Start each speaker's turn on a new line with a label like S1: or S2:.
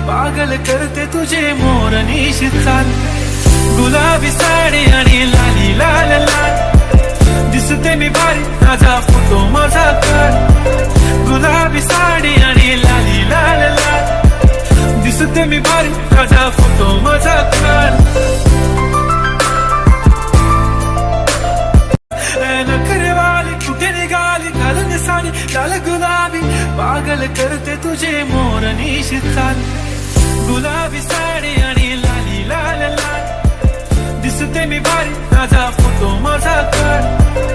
S1: पागल करते तुझे मोरनीश चाल, गुलाबी साडी आणि लाली लाल लाल, दिसते मी भारी ताजा फोटो माझा काढ, गुलाबी साडी आणि लाली लाल लाल, दिसते मी भारी ताजा फोटो माझा काढ. नखरेवाली कुठे निघाली घालून साडी लाल गुलाबी, पागल करते तुझे मोरनीश चाल, गुलाबी साडी आणि लाली लाल लाल, दिसते मी भारी ताजा फोटो माझा काढ.